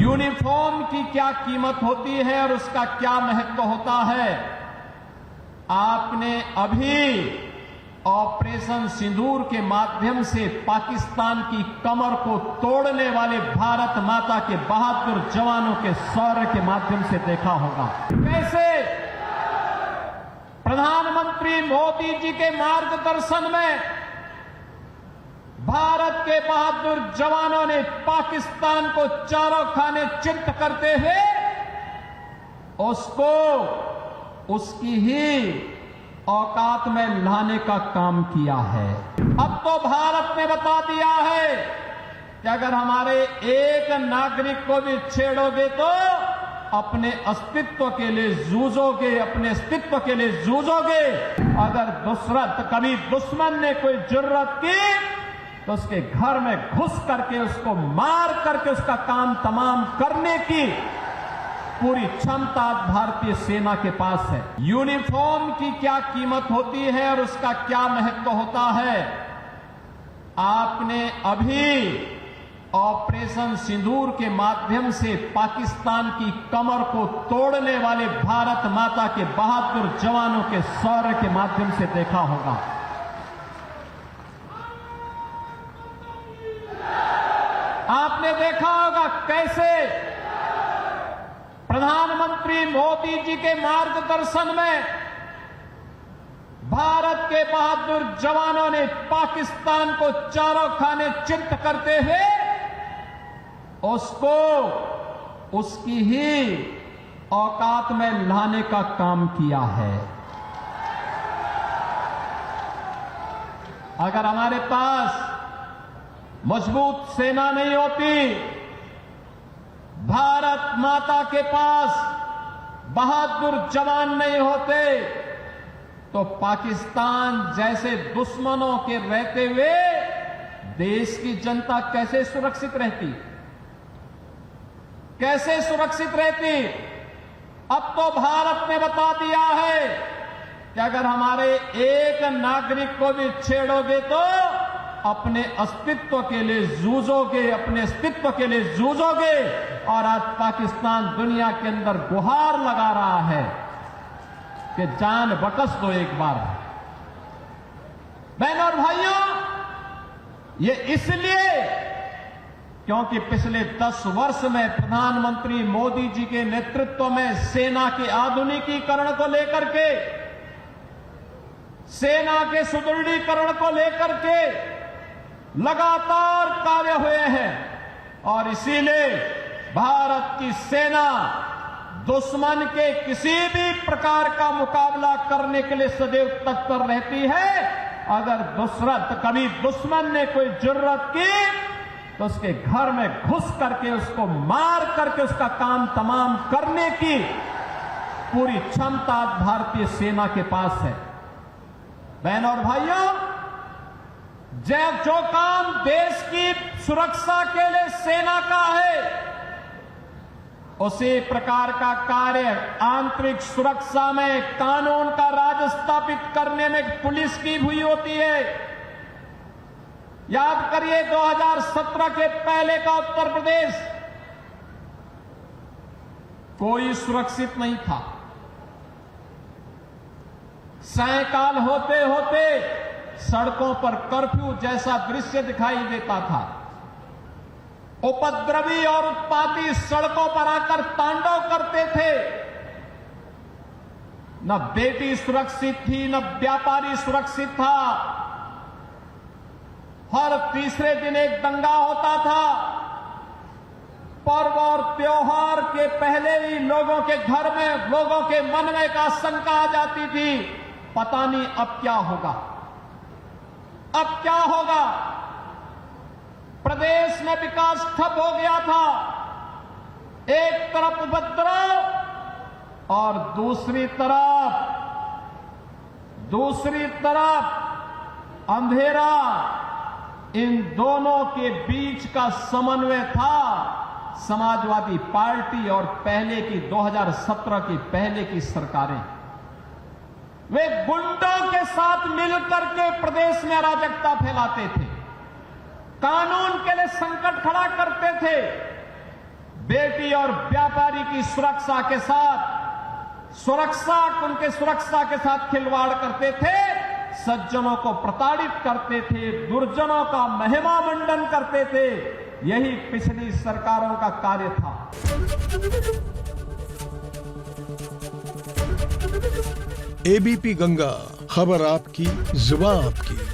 Uniform की क्या कीमत होती है और उसका क्या महत्व होता है। आपने अभी ऑपरेशन सिंदूर के माध्यम से पाकिस्तान की कमर को तोड़ने वाले भारत माता के बहादुर जवानों के शौर्य के माध्यम से देखा होगा। कैसे प्रधानमंत्री मोदी जी के मार्गदर्शन में भारत के बहादुर जवानों ने पाकिस्तान को चारों खाने चित्त करते हुए उसको उसकी ही औकात में लाने का काम किया है। अब तो भारत ने बता दिया है कि अगर हमारे एक नागरिक को भी छेड़ोगे तो अपने अस्तित्व के लिए जूझोगे, अपने अस्तित्व के लिए जूझोगे। अगर कभी दुश्मन ने कोई जुर्रत की तो उसके घर में घुस करके उसको मार करके उसका काम तमाम करने की पूरी क्षमता भारतीय सेना के पास है। यूनिफॉर्म की क्या कीमत होती है और उसका क्या महत्व होता है। आपने अभी ऑपरेशन सिंदूर के माध्यम से पाकिस्तान की कमर को तोड़ने वाले भारत माता के बहादुर जवानों के शौर्य के माध्यम से देखा होगा। आपने देखा होगा कैसे प्रधानमंत्री मोदी जी के मार्गदर्शन में भारत के बहादुर जवानों ने पाकिस्तान को चारों खाने चित्त करते हुए उसको उसकी ही औकात में लाने का काम किया है। अगर हमारे पास मजबूत सेना नहीं होती, भारत माता के पास बहादुर जवान नहीं होते, तो पाकिस्तान जैसे दुश्मनों के रहते हुए देश की जनता कैसे सुरक्षित रहती, कैसे सुरक्षित रहती। अब तो भारत ने बता दिया है कि अगर हमारे एक नागरिक को भी छेड़ोगे तो अपने अस्तित्व के लिए जूझोगे, अपने अस्तित्व के लिए जूझोगे। और आज पाकिस्तान दुनिया के अंदर गुहार लगा रहा है कि जान बकस दो एक बार। बहनों और भाइयों, ये इसलिए क्योंकि पिछले 10 वर्ष में प्रधानमंत्री मोदी जी के नेतृत्व में सेना के आधुनिकीकरण को लेकर के, सेना के सुदृढ़ीकरण को लेकर के लगातार कार्य हुए हैं। और इसीलिए भारत की सेना दुश्मन के किसी भी प्रकार का मुकाबला करने के लिए सदैव तत्पर रहती है। अगर कभी दुश्मन ने कोई जुर्रत की तो उसके घर में घुस करके उसको मार करके उसका काम तमाम करने की पूरी क्षमता भारतीय सेना के पास है। बहनों और भाइयों, जो काम देश की सुरक्षा के लिए सेना का है, उसी प्रकार का कार्य आंतरिक सुरक्षा में कानून का राज स्थापित करने में पुलिस की हुई होती है। याद करिए 2017 के पहले का उत्तर प्रदेश कोई सुरक्षित नहीं था। सायंकाल होते होते सड़कों पर कर्फ्यू जैसा दृश्य दिखाई देता था। उपद्रवी और उत्पाती सड़कों पर आकर तांडव करते थे। न बेटी सुरक्षित थी, न व्यापारी सुरक्षित था। हर तीसरे दिन एक दंगा होता था। पर्व और त्योहार के पहले ही लोगों के घर में, लोगों के मन में एक आशंका आ जाती थी, पता नहीं अब क्या होगा, अब क्या होगा। प्रदेश में विकास ठप हो गया था। एक तरफ उपद्रव और दूसरी तरफ अंधेरा। इन दोनों के बीच का समन्वय था समाजवादी पार्टी और पहले की 2017 की पहले की सरकारें। वे गुंडों के साथ मिलकर के प्रदेश में अराजकता फैलाते थे, कानून के लिए संकट खड़ा करते थे। बेटी और व्यापारी की सुरक्षा के साथ उनके सुरक्षा के साथ खिलवाड़ करते थे, सज्जनों को प्रताड़ित करते थे, दुर्जनों का महिमा मंडन करते थे। यही पिछली सरकारों का कार्य था। एबीपी गंगा, खबर आपकी, जुबान आपकी।